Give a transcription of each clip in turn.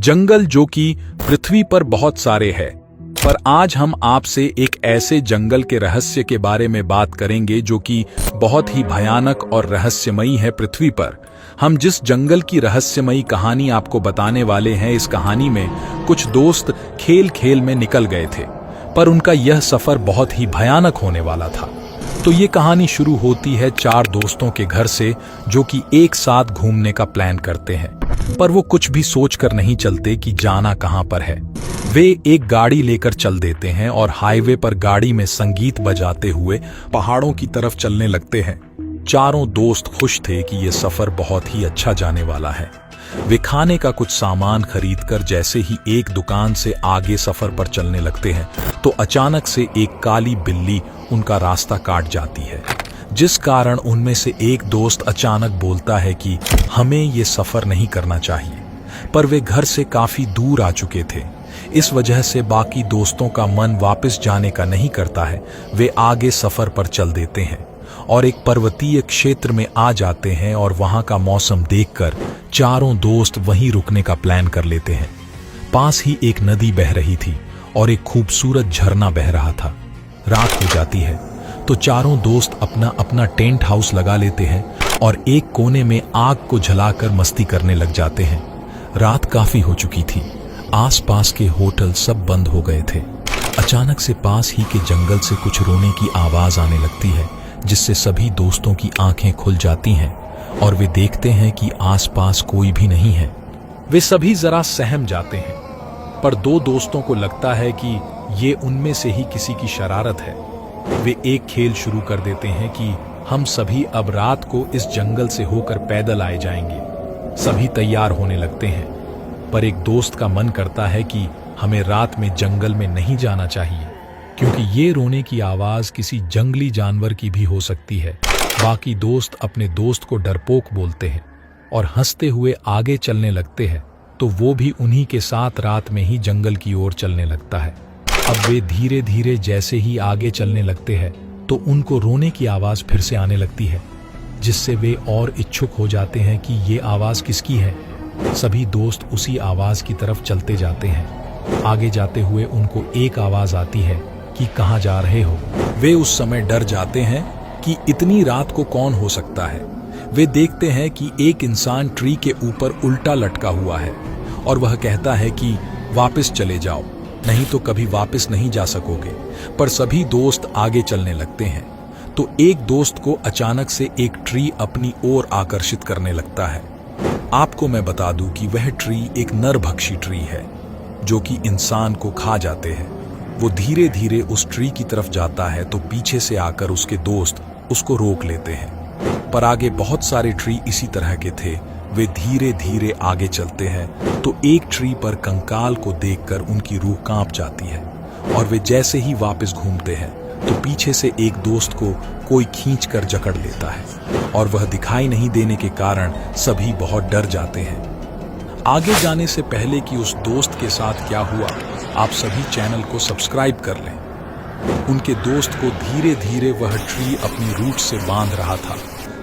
जंगल जो कि पृथ्वी पर बहुत सारे हैं, पर आज हम आपसे एक ऐसे जंगल के रहस्य के बारे में बात करेंगे जो कि बहुत ही भयानक और रहस्यमयी है पृथ्वी पर। हम जिस जंगल की रहस्यमयी कहानी आपको बताने वाले हैं, इस कहानी में कुछ दोस्त खेल खेल में निकल गए थे, पर उनका यह सफर बहुत ही भयानक होने वाला था। तो ये कहानी शुरू होती है 4 दोस्तों के घर से जो कि एक साथ घूमने का प्लान करते हैं, पर वो कुछ भी सोचकर नहीं चलते कि जाना कहां पर है। वे एक गाड़ी लेकर चल देते हैं और हाईवे पर गाड़ी में संगीत बजाते हुए पहाड़ों की तरफ चलने लगते हैं। चारों दोस्त खुश थे कि ये सफर बहुत ही अच्छा जाने वाला है। वे खाने का कुछ सामान खरीदकर जैसे ही एक दुकान से आगे सफर पर चलने लगते हैं तो अचानक से एक काली बिल्ली उनका रास्ता काट जाती है, जिस कारण उनमें से एक दोस्त अचानक बोलता है कि हमें ये सफर नहीं करना चाहिए। पर वे घर से काफी दूर आ चुके थे, इस वजह से बाकी दोस्तों का मन वापस जाने का नहीं करता है। वे आगे सफर पर चल देते हैं और एक पर्वतीय क्षेत्र में आ जाते हैं और वहां का मौसम देखकर चारों दोस्त वहीं रुकने का प्लान कर लेते हैं। पास ही एक नदी बह रही थी और एक खूबसूरत झरना बह रहा था। रात हो जाती है तो चारों दोस्त अपना अपना टेंट हाउस लगा लेते हैं और एक कोने में आग को जलाकर मस्ती करने लग जाते हैं। रात काफी हो चुकी थी, आसपास के होटल सब बंद हो गए थे। अचानक से पास ही के जंगल से कुछ रोने की आवाज आने लगती है, जिससे सभी दोस्तों की आंखें खुल जाती हैं और वे देखते हैं कि आसपास कोई भी नहीं है। वे सभी जरा सहम जाते हैं, पर 2 दोस्तों को लगता है कि ये उनमें से ही किसी की शरारत है। वे एक खेल शुरू कर देते हैं कि हम सभी अब रात को इस जंगल से होकर पैदल आए जाएंगे। सभी तैयार होने लगते हैं, पर एक दोस्त का मन करता है कि हमें रात में जंगल में नहीं जाना चाहिए, क्योंकि ये रोने की आवाज किसी जंगली जानवर की भी हो सकती है। बाकी दोस्त अपने दोस्त को डरपोक बोलते हैं और हंसते हुए आगे चलने लगते हैं, तो वो भी उन्हीं के साथ रात में ही जंगल की ओर चलने लगता है। अब वे धीरे धीरे जैसे ही आगे चलने लगते हैं तो उनको रोने की आवाज फिर से आने लगती है, जिससे वे और इच्छुक हो जाते हैं कि ये आवाज किसकी है। सभी दोस्त उसी आवाज की तरफ चलते जाते हैं। आगे जाते हुए उनको एक आवाज आती है कि कहां जा रहे हो। वे उस समय डर जाते हैं कि इतनी रात को कौन हो सकता है। वे देखते हैं कि एक इंसान ट्री के ऊपर उल्टा लटका हुआ है और वह कहता है कि वापस चले जाओ, नहीं तो कभी वापस नहीं जा सकोगे। पर सभी दोस्त आगे चलने लगते हैं तो एक दोस्त को अचानक से एक ट्री अपनी ओर आकर्षित करने लगता है। आपको मैं बता दूं कि वह ट्री एक नरभक्षी ट्री है जो कि इंसान को खा जाते हैं। वो धीरे धीरे उस ट्री की तरफ जाता है तो पीछे से आकर उसके दोस्त उसको रोक लेते हैं, पर आगे बहुत सारे ट्री इसी तरह के थे। वे धीरे धीरे आगे चलते हैं तो एक ट्री पर कंकाल को देखकर उनकी रूह कांप जाती है और वे जैसे ही वापस घूमते हैं तो पीछे से एक दोस्त को कोई खींचकर जकड़ लेता है और वह दिखाई नहीं देने के कारण सभी बहुत डर जाते हैं। आगे जाने से पहले कि उस दोस्त के साथ क्या हुआ, आप सभी चैनल को सब्सक्राइब कर लें। उनके दोस्त को धीरे धीरे वह ट्री अपनी रूट से बांध रहा था।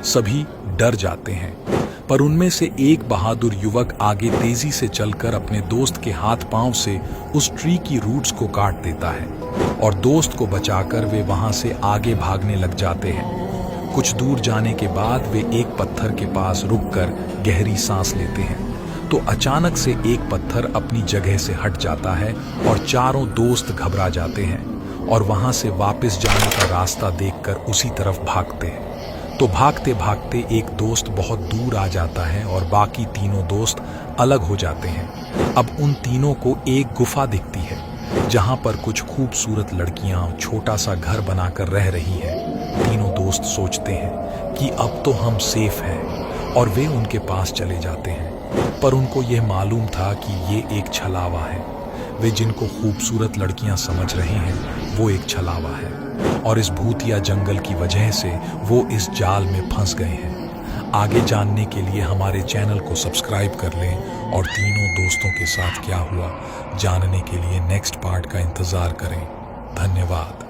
सभी डर जाते हैं, पर उनमें से एक बहादुर युवक आगे तेजी से चलकर अपने दोस्त के हाथ पांव से उस ट्री की रूट्स को काट देता है और दोस्त को बचाकर वे वहां से आगे भागने लग जाते हैं। कुछ दूर जाने के बाद वे एक पत्थर के पास रुककर गहरी सांस लेते हैं तो अचानक से एक पत्थर अपनी जगह से हट जाता है और चारों दोस्त घबरा जाते हैं और वहां से वापस जाने का रास्ता देखकर उसी तरफ भागते हैं। तो भागते भागते एक दोस्त बहुत दूर आ जाता है और बाकी तीनों दोस्त अलग हो जाते हैं। अब उन तीनों को एक गुफा दिखती है जहां पर कुछ खूबसूरत लड़कियां छोटा सा घर बनाकर रह रही है। तीनों दोस्त सोचते हैं कि अब तो हम सेफ हैं और वे उनके पास चले जाते हैं, पर उनको यह मालूम था कि ये एक छलावा है। वे जिनको खूबसूरत लड़कियां समझ रहे हैं वो एक छलावा है और इस भूतिया जंगल की वजह से वो इस जाल में फंस गए हैं। आगे जानने के लिए हमारे चैनल को सब्सक्राइब कर लें और तीनों दोस्तों के साथ क्या हुआ जानने के लिए नेक्स्ट पार्ट का इंतजार करें। धन्यवाद।